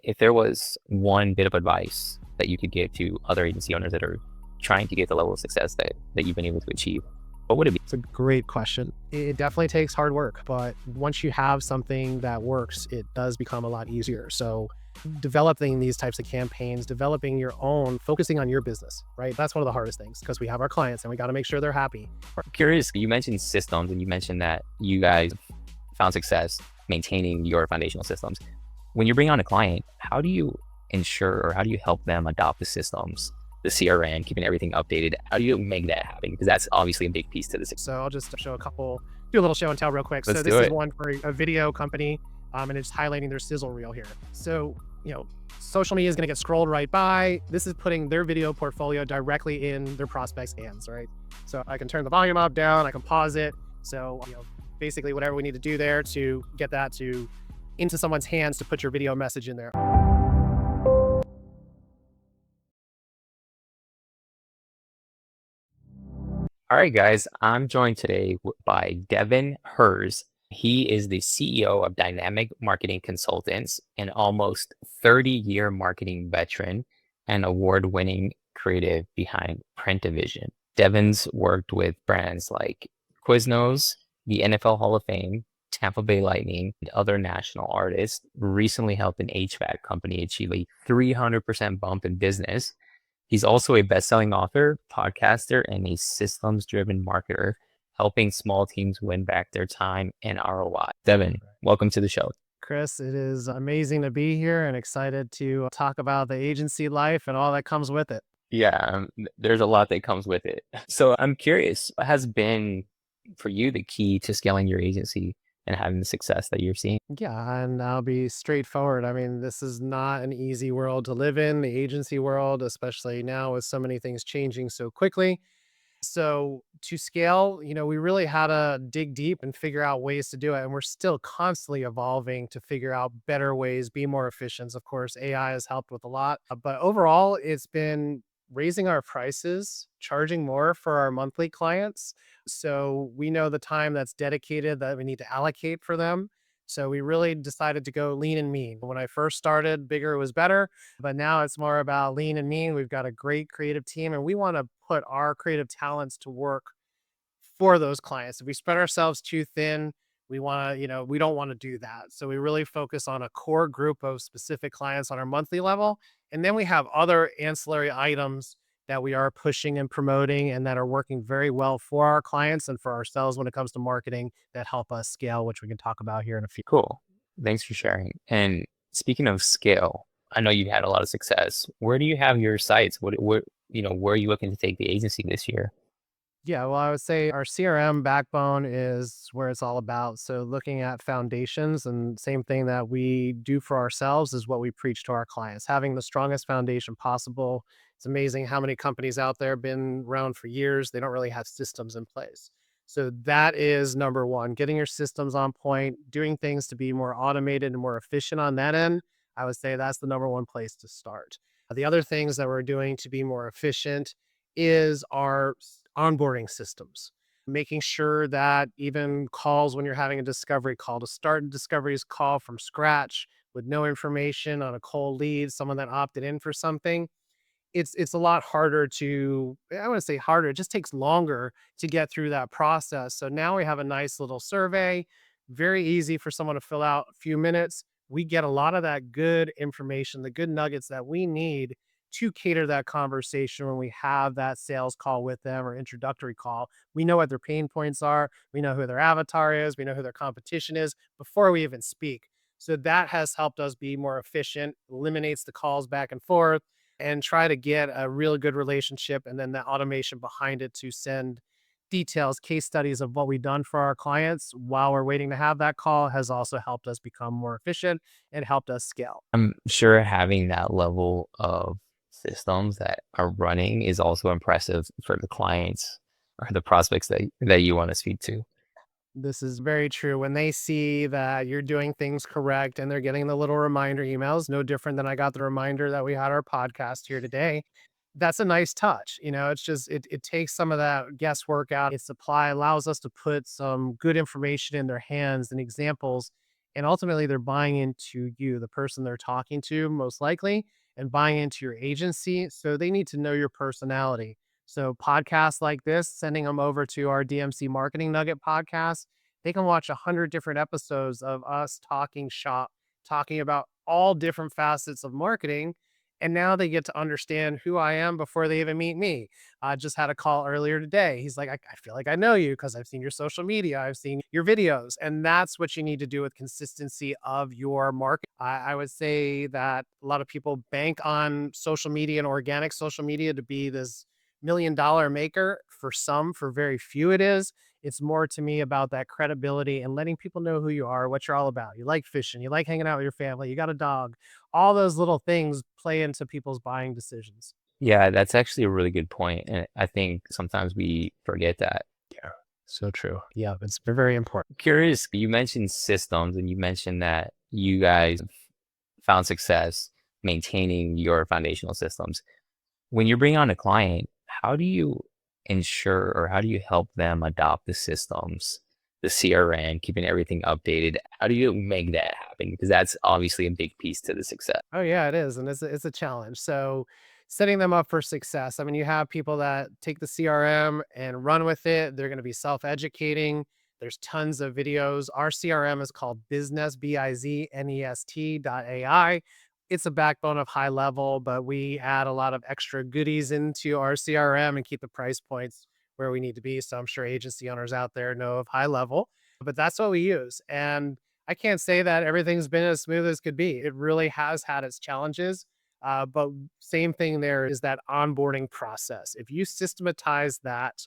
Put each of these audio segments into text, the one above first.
If there was one bit of advice that you could give to other agency owners that are trying to get the level of success that you've been able to achieve, what would it be? It's a great question. It definitely takes hard work, but once you have something that works, it does become a lot easier. So developing these types of campaigns, developing your own, focusing on your business, right? That's one of the hardest things because we have our clients and we got to make sure they're happy. I'm curious, you mentioned systems and you mentioned that you guys found success maintaining your foundational systems. When you bring on a client, how do you ensure or how do you help them adopt the systems, the CRM, keeping everything updated? How do you make that happen? Because that's obviously a big piece to this. So I'll just do a little show and tell real quick. Let's So do this is it. one for a video company, and it's highlighting their sizzle reel here. So, social media is going to get scrolled right by. This is putting their video portfolio directly in their prospects' hands, right? So I can turn the volume up, down, I can pause it. So, basically whatever we need to do there to get that into someone's hands to put your video message in there. All right, guys, I'm joined today by Devin Herz. He is the CEO of Dynamic Marketing Consultants, an almost 30-year marketing veteran and award-winning creative behind Print Division. Devin's worked with brands like Quiznos, the NFL Hall of Fame, Tampa Bay Lightning, and other national artists. Recently helped an HVAC company achieve a 300% bump in business. He's also a best-selling author, podcaster, and a systems-driven marketer, helping small teams win back their time and ROI. Devin, welcome to the show. Chris, it is amazing to be here and excited to talk about the agency life and all that comes with it. Yeah, there's a lot that comes with it. So I'm curious, what has been for you the key to scaling your agency and having the success that you're seeing? Yeah, and I'll be straightforward. I mean, this is not an easy world to live in, the agency world, especially now with so many things changing so quickly. So to scale, we really had to dig deep and figure out ways to do it. And we're still constantly evolving to figure out better ways, be more efficient. Of course, AI has helped with a lot, but overall, it's been raising our prices, charging more for our monthly clients. So we know the time that's dedicated that we need to allocate for them. So we really decided to go lean and mean. When I first started, bigger was better, but now it's more about lean and mean. We've got a great creative team and we want to put our creative talents to work for those clients. If we spread ourselves too thin, we don't want to do that. So we really focus on a core group of specific clients on our monthly level. And then we have other ancillary items that we are pushing and promoting and that are working very well for our clients and for ourselves when it comes to marketing that help us scale, which we can talk about here in a few. Cool. Thanks for sharing. And speaking of scale, I know you've had a lot of success. Where do you have your sights? Where are you looking to take the agency this year? Yeah, well, I would say our CRM backbone is where it's all about. So looking at foundations and same thing that we do for ourselves is what we preach to our clients, having the strongest foundation possible. It's amazing how many companies out there have been around for years. They don't really have systems in place. So that is number one, getting your systems on point, doing things to be more automated and more efficient on that end. I would say that's the number one place to start. The other things that we're doing to be more efficient is our onboarding systems, making sure that even calls when you're having a discovery call to start a discovery's call from scratch with no information on a cold lead, someone that opted in for something. It's a lot harder to, I want to say harder, it just takes longer to get through that process. So now we have a nice little survey, very easy for someone to fill out, a few minutes. We get a lot of that good information, the good nuggets that we need to cater that conversation when we have that sales call with them or introductory call. We know what their pain points are. We know who their avatar is. We know who their competition is before we even speak. So that has helped us be more efficient, eliminates the calls back and forth, and try to get a really good relationship. And then the automation behind it to send details, case studies of what we've done for our clients while we're waiting to have that call has also helped us become more efficient and helped us scale. I'm sure having that level of systems that are running is also impressive for the clients or the prospects that you want to speak to. This is very true. When they see that you're doing things correct and they're getting the little reminder emails, no different than I got the reminder that we had our podcast here today. That's a nice touch. It's just, it takes some of that guesswork out. Its supply allows us to put some good information in their hands and examples And ultimately, they're buying into you, the person they're talking to, most likely, and buying into your agency. So they need to know your personality. So podcasts like this, sending them over to our DMC Marketing Nugget podcast, they can watch 100 different episodes of us talking shop, talking about all different facets of marketing. And now they get to understand who I am before they even meet me. I just had a call earlier today. He's like, I feel like I know you because I've seen your social media, I've seen your videos. And that's what you need to do with consistency of your market. I would say that a lot of people bank on social media and organic social media to be this $1 million maker. For some, for very few, it is. It's more to me about that credibility and letting people know who you are, what you're all about. You like fishing, you like hanging out with your family, you got a dog. All those little things play into people's buying decisions. Yeah, that's actually a really good point, and I think sometimes we forget that. Yeah, so true. Yeah, it's very important. Curious, you mentioned systems, and you mentioned that you guys found success maintaining your foundational systems. When you bring on a client, how do you ensure or how do you help them adopt the systems, the CRM, keeping everything updated? How do you make that happen? Because that's obviously a big piece to the success. Oh yeah, it is, and it's a challenge. So setting them up for success. I mean, you have people that take the CRM and run with it. They're going to be self-educating. There's tons of videos. Our CRM is called Business BIZNEST.ai. It's a backbone of high level, but we add a lot of extra goodies into our CRM and keep the price points where we need to be. So I'm sure agency owners out there know of high level, but that's what we use. And I can't say that everything's been as smooth as could be. It really has had its challenges. But same thing there is that onboarding process. If you systematize that,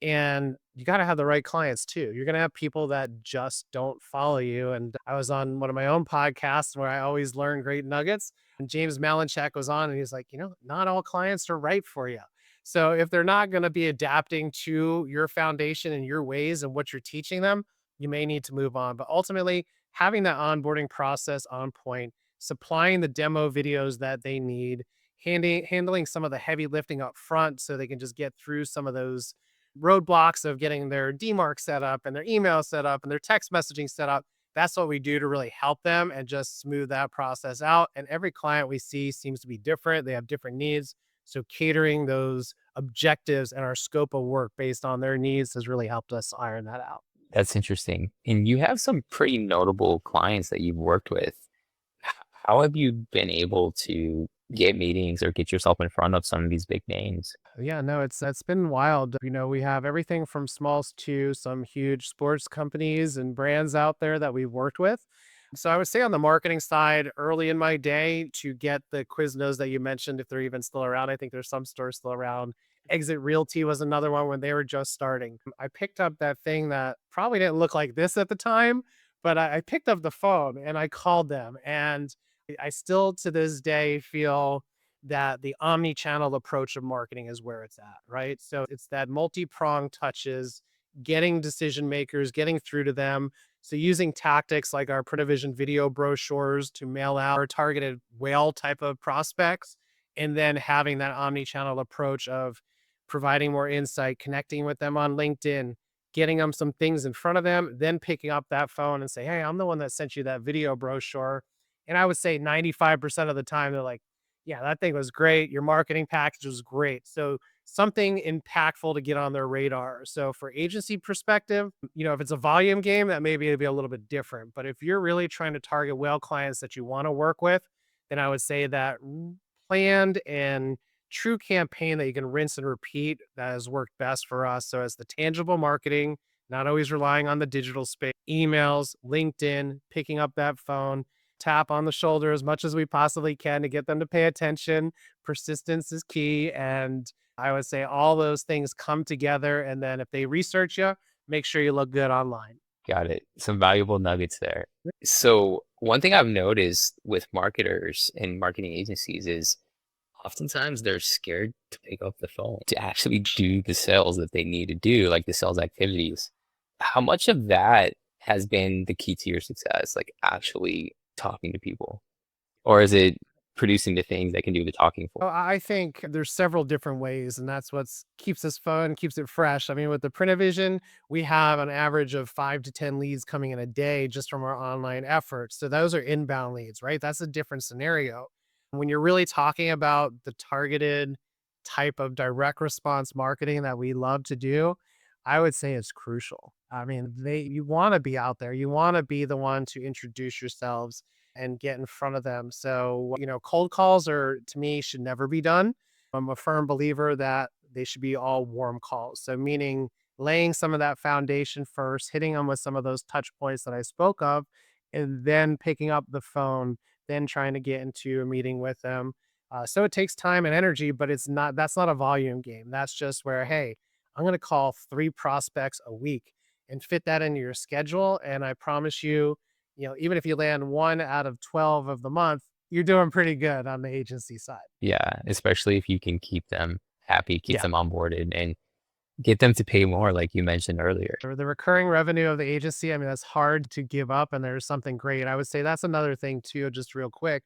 and you got to have the right clients too. You're going to have people that just don't follow you. And I was on one of my own podcasts where I always learn great nuggets. And James Malinchak was on and he's like, not all clients are right for you. So if they're not going to be adapting to your foundation and your ways and what you're teaching them, you may need to move on. But ultimately, having that onboarding process on point, supplying the demo videos that they need, handling some of the heavy lifting up front so they can just get through some of those roadblocks of getting their DMARC set up and their email set up and their text messaging set up. That's what we do to really help them and just smooth that process out. And every client we see seems to be different. They have different needs. So catering those objectives and our scope of work based on their needs has really helped us iron that out. That's interesting. And you have some pretty notable clients that you've worked with. H- How have you been able to get meetings or get yourself in front of some of these big names? Yeah, no, it's been wild. We have everything from smalls to some huge sports companies and brands out there that we've worked with. So I would say on the marketing side, early in my day to get the Quiznos that you mentioned, if they're even still around. I think there's some stores still around. Exit Realty was another one when they were just starting. I picked up that thing that probably didn't look like this at the time, but I picked up the phone and I called them. And I still to this day feel that the omni-channel approach of marketing is where it's at, right? So it's that multi-pronged touches, getting decision makers, getting through to them. So using tactics like our Prevision video brochures to mail out our targeted whale type of prospects, and then having that omni-channel approach of providing more insight, connecting with them on LinkedIn, getting them some things in front of them, then picking up that phone and say, "Hey, I'm the one that sent you that video brochure." And I would say 95% of the time they're like, yeah, that thing was great. Your marketing package was great. So something impactful to get on their radar. So for agency perspective, if it's a volume game, that maybe it'd be a little bit different. But if you're really trying to target well clients that you want to work with, then I would say that planned and true campaign that you can rinse and repeat that has worked best for us. So as the tangible marketing, not always relying on the digital space, emails, LinkedIn, picking up that phone, tap on the shoulder as much as we possibly can to get them to pay attention. Persistence is key. And I would say all those things come together. And then if they research you, make sure you look good online. Got it. Some valuable nuggets there. So, one thing I've noticed with marketers and marketing agencies is oftentimes they're scared to pick up the phone to actually do the sales that they need to do, like the sales activities. How much of that has been the key to your success, like actually talking to people? Or is it producing the things that can do the talking for. Oh, I think there's several different ways, and that's what's keeps us fun, keeps it fresh. I mean, with the Print we have an average of 5 to 10 leads coming in a day just from our online efforts. So those are inbound leads, right? That's a different scenario. When you're really talking about the targeted type of direct response marketing that we love to do, I would say it's crucial. I mean, you want to be out there. You want to be the one to introduce yourselves and get in front of them. So, cold calls are to me should never be done. I'm a firm believer that they should be all warm calls. So, meaning laying some of that foundation first, hitting them with some of those touch points that I spoke of, and then picking up the phone, then trying to get into a meeting with them. So it takes time and energy, but that's not a volume game. That's just where, hey, I'm going to call 3 prospects a week and fit that into your schedule. And I promise you, even if you land 1 out of 12 of the month, you're doing pretty good on the agency side. Yeah, especially if you can keep them happy, keep Yeah. them onboarded, and get them to pay more, like you mentioned earlier. Or the recurring revenue of the agency, I mean, that's hard to give up, and there's something great. I would say that's another thing too, just real quick,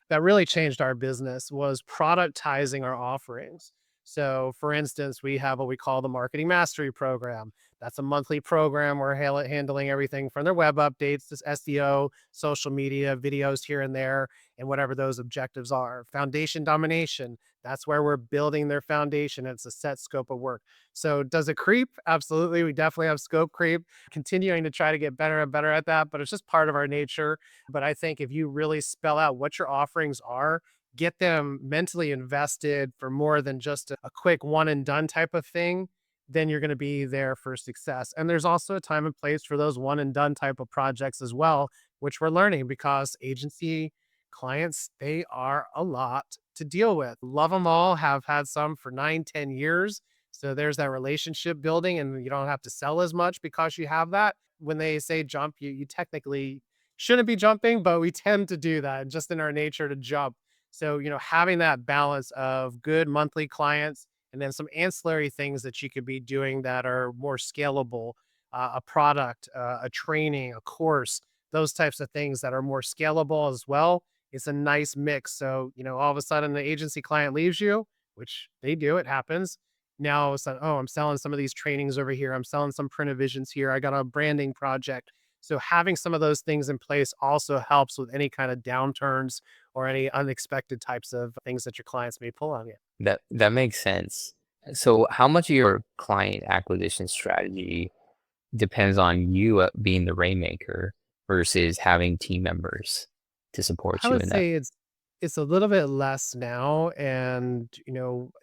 that really changed our business was productizing our offerings. So, for instance, we have what we call the Marketing Mastery Program. That's a monthly program. We're handling everything from their web updates to SEO, social media, videos here and there, and whatever those objectives are. Foundation Domination, that's where we're building their foundation. It's a set scope of work. So does it creep? Absolutely. We definitely have scope creep, continuing to try to get better and better at that, but it's just part of our nature. But I think if you really spell out what your offerings are, get them mentally invested for more than just a quick one and done type of thing, then you're going to be there for success. And there's also a time and place for those one and done type of projects as well, which we're learning because agency clients, they are a lot to deal with. Love them all, have had some for 9, 10 years, so there's that relationship building, and you don't have to sell as much because you have that. When they say jump, you technically shouldn't be jumping, but we tend to do that just in our nature to jump. So, having that balance of good monthly clients and then some ancillary things that you could be doing that are more scalable, a product, a training, a course, those types of things that are more scalable as well. It's a nice mix. So, all of a sudden the agency client leaves you, which they do, it happens. Now all of a sudden, oh, I'm selling some of these trainings over here. I'm selling some Print here. I got a branding project. So having some of those things in place also helps with any kind of downturns or any unexpected types of things that your clients may pull on you. That makes sense. So how much of your client acquisition strategy depends on you being the rainmaker versus having team members to I support you would in that? say it's a little bit less now, and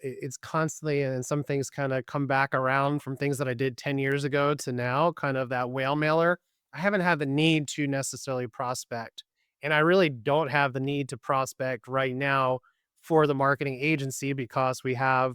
it's constantly, and some things kind of come back around from things that I did 10 years ago to now, kind of that whale mailer. I haven't had the need to necessarily prospect, and I really don't have the need to prospect right now for the marketing agency because we have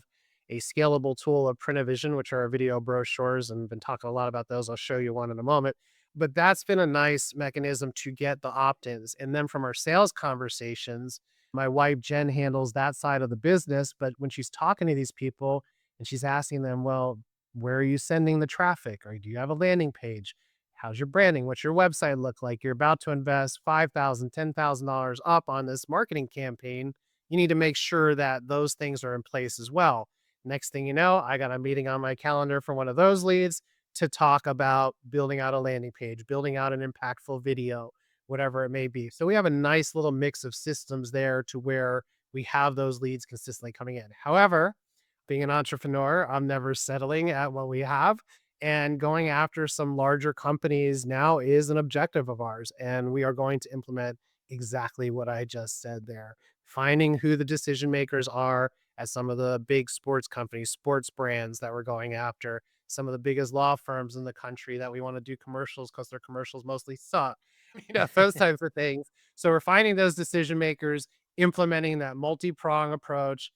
a scalable tool of Print which are our video brochures, and been talking a lot about those. I'll show you one in a moment, but that's been a nice mechanism to get the opt-ins. And then from our sales conversations, my wife Jen handles that side of the business. But when she's talking to these people and she's asking them, well, where are you sending the traffic? Or do you have a landing page? How's your branding? What's your website look like? You're about to invest $5,000, $10,000 up on this marketing campaign. You need to make sure that those things are in place as well. Next thing you know, I got a meeting on my calendar for one of those leads to talk about building out a landing page, building out an impactful video, whatever it may be. So we have a nice little mix of systems there to where we have those leads consistently coming in. However, being an entrepreneur, I'm never settling at what we have. And going after some larger companies now is an objective of ours. And we are going to implement exactly what I just said there. Finding who the decision makers are at some of the big sports companies, sports brands that we're going after, some of the biggest law firms in the country that we want to do commercials because their commercials mostly suck. Those types of things. So we're finding those decision makers, implementing that multi-prong approach,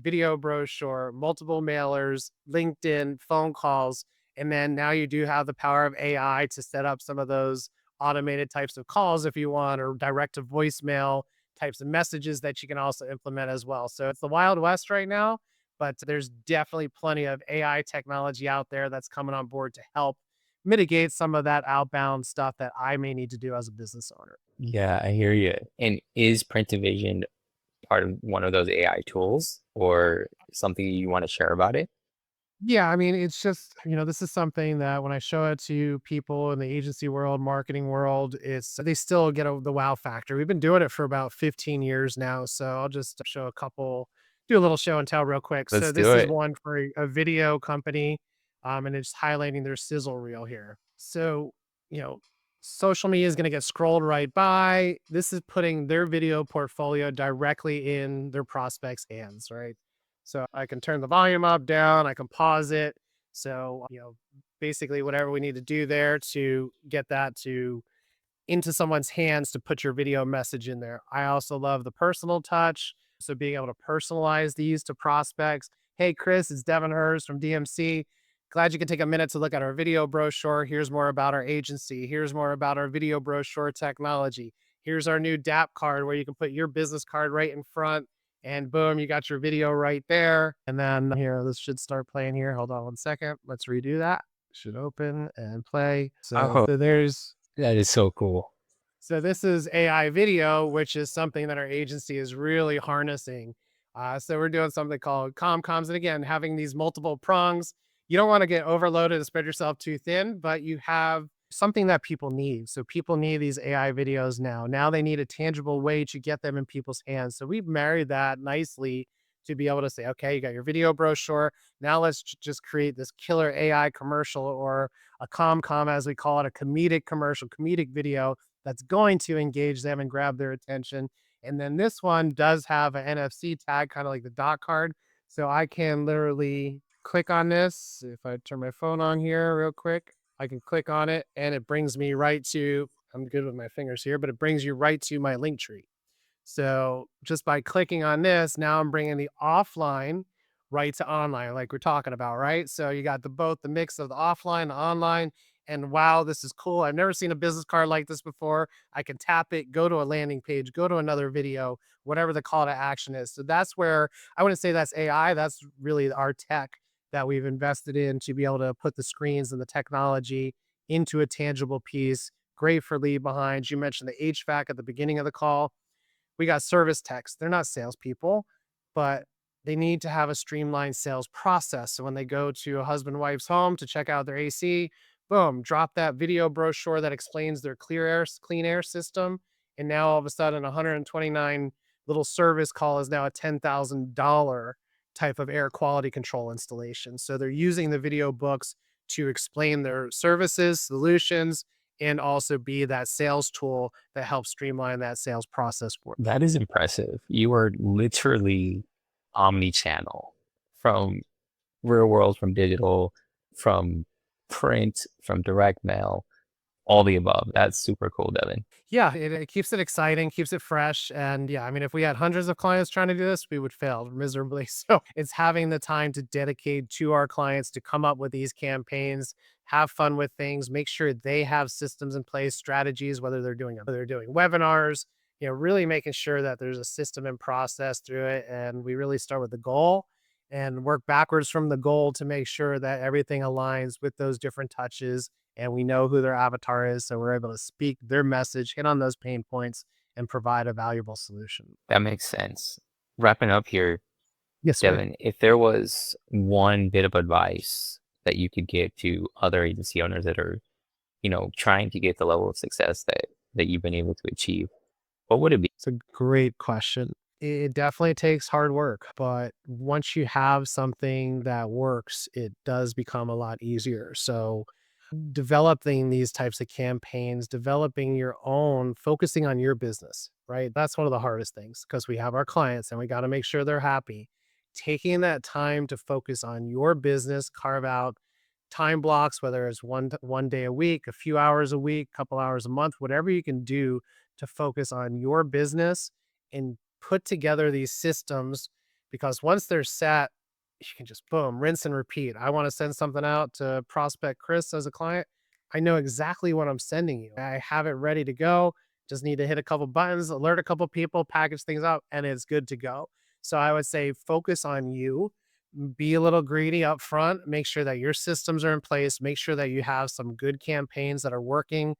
video brochure, multiple mailers, LinkedIn, phone calls. And then now you do have the power of AI to set up some of those automated types of calls if you want, or direct to voicemail types of messages that you can also implement as well. So it's the Wild West right now, but there's definitely plenty of AI technology out there that's coming on board to help mitigate some of that outbound stuff that I may need to do as a business owner. Yeah, I hear you. And is Printivision part of one of those AI tools or something you want to share about it? Yeah, I mean, it's just, this is something that when I show it to people in the agency world, marketing world, it's they still get the wow factor. We've been doing it for about 15 years now. So I'll just show a couple, do a little show and tell real quick. So Let's do this is it. one for a video company, and it's highlighting their sizzle reel here. So, you know, social media is going to get scrolled right by. This is putting their video portfolio directly in their prospects' hands, right? So I can turn the volume up, down, I can pause it. So, basically whatever we need to do there to get that to into someone's hands to put your video message in there. I also love the personal touch. So being able to personalize these to prospects. Hey, Chris, it's Devin Herz from DMC. Glad you could take a minute to look at our video brochure. Here's more about our agency. Here's more about our video brochure technology. Here's our new DAP card where you can put your business card right in front and boom, you got your video right there. And then here, this should start playing here. Hold on one second. Let's redo that. Should open and play. So Oh, there's that is so cool. so this is AI video, which is something that our agency is really harnessing. So we're doing something called comms, and again, having these multiple prongs. You don't want to get overloaded and spread yourself too thin, but you have something that people need. So people need these AI videos now. Now they need a tangible way to get them in people's hands. So we've married that nicely to be able to say, okay, you got your video brochure. Now let's just create this killer AI commercial or a com, as we call it, a comedic commercial, comedic video that's going to engage them and grab their attention. And then this one does have an NFC tag, kind of like the dot card. So I can literally click on this. If I turn my phone on here real quick, I can click on it and it brings me right to, I'm good with my fingers here, but it brings you right to my link tree. So just by clicking on this, now I'm bringing the offline right to online, like we're talking about, right? So you got both the mix of the offline, the online, and wow, this is cool. I've never seen a business card like this before. I can tap it, go to a landing page, go to another video, whatever the call to action is. So that's where I wouldn't say that's AI. That's really our tech that we've invested in to be able to put the screens and the technology into a tangible piece. Great for leave behinds. You mentioned the HVAC at the beginning of the call. We got service techs. They're not salespeople, but they need to have a streamlined sales process. So when they go to a husband wife's home to check out their AC, boom, drop that video brochure that explains their clean air system. And now all of a sudden, 129 little service call is now a $10,000 type of air quality control installation. So they're using the video books to explain their services, solutions, and also be that sales tool that helps streamline that sales process for them. That is impressive. You are literally omni-channel from real world, from digital, from print, from direct mail, all the above. That's super cool, Devin. Yeah, it keeps it exciting, keeps it fresh. And yeah, I mean, if we had hundreds of clients trying to do this, we would fail miserably. So it's having the time to dedicate to our clients to come up with these campaigns, have fun with things, make sure they have systems in place, strategies, whether they're doing webinars, really making sure that there's a system and process through it. And we really start with the goal and work backwards from the goal to make sure that everything aligns with those different touches and we know who their avatar is. So we're able to speak their message, hit on those pain points, and provide a valuable solution. That makes sense. Wrapping up here, Yes, sir. Devin, if there was one bit of advice that you could give to other agency owners that are, trying to get the level of success that you've been able to achieve, what would it be? It's a great question. It definitely takes hard work, but once you have something that works, it does become a lot easier. So developing these types of campaigns, developing your own, focusing on your business, right? That's one of the hardest things because we have our clients and we got to make sure they're happy. Taking that time to focus on your business, carve out time blocks, whether it's one day a week, a few hours a week, couple hours a month, whatever you can do to focus on your business and put together these systems because once they're set, you can just boom, rinse and repeat. I want to send something out to prospect Chris as a client. I know exactly what I'm sending you. I have it ready to go. Just need to hit a couple buttons, alert a couple people, package things up, and it's good to go. So I would say focus on you, be a little greedy up front, make sure that your systems are in place, make sure that you have some good campaigns that are working.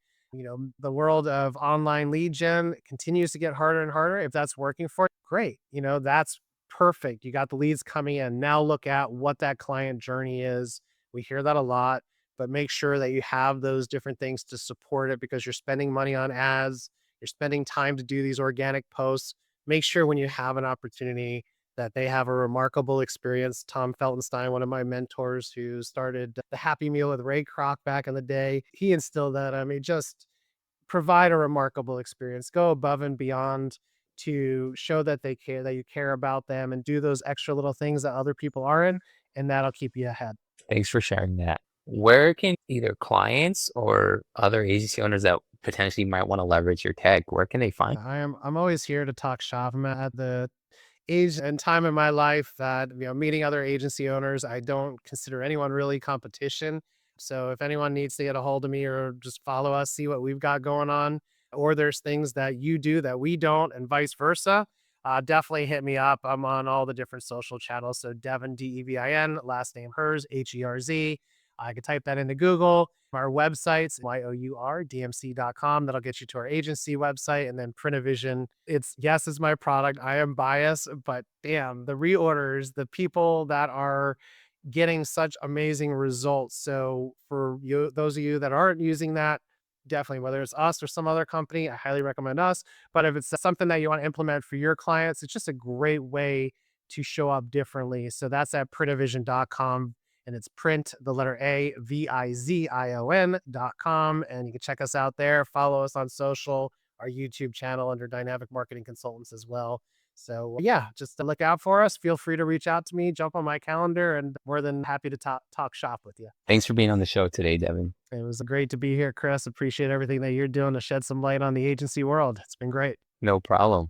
The world of online lead gen continues to get harder and harder. If that's working for you, Great. That's perfect. You got the leads coming in. Now look at what that client journey is. We hear that a lot, but make sure that you have those different things to support it because you're spending money on ads, you're spending time to do these organic posts. Make sure when you have an opportunity that they have a remarkable experience. Tom Feltenstein, one of my mentors who started the Happy Meal with Ray Kroc back in the day, he instilled that. I mean, just provide a remarkable experience. Go above and beyond to show that they care, that you care about them, and do those extra little things that other people aren't, and that'll keep you ahead. Thanks for sharing that. Where can either clients or other agency owners that potentially might want to leverage your tech, where can they find? I'm always here to talk shop. I'm at the age and time in my life that, meeting other agency owners, I don't consider anyone really competition. So if anyone needs to get a hold of me or just follow us, see what we've got going on, or there's things that you do that we don't, and vice versa, definitely hit me up. I'm on all the different social channels. So Devin, Devin, last name Herz, Herz. I could type that into Google. Our websites, yourdmc.com. That'll get you to our agency website. And then Prinavision. It's my product. I am biased, but damn, the reorders, the people that are getting such amazing results. So for you, those of you that aren't using that, definitely, whether it's us or some other company, I highly recommend us. But if it's something that you want to implement for your clients, it's just a great way to show up differently. So that's at printvision.com, and it's print, the letter A, VIZION.com. And you can check us out there. Follow us on social, our YouTube channel under Dynamic Marketing Consultants as well. So yeah, just to look out for us. Feel free to reach out to me, jump on my calendar, and more than happy to talk shop with you. Thanks for being on the show today, Devin. It was great to be here, Chris. Appreciate everything that you're doing to shed some light on the agency world. It's been great. No problem.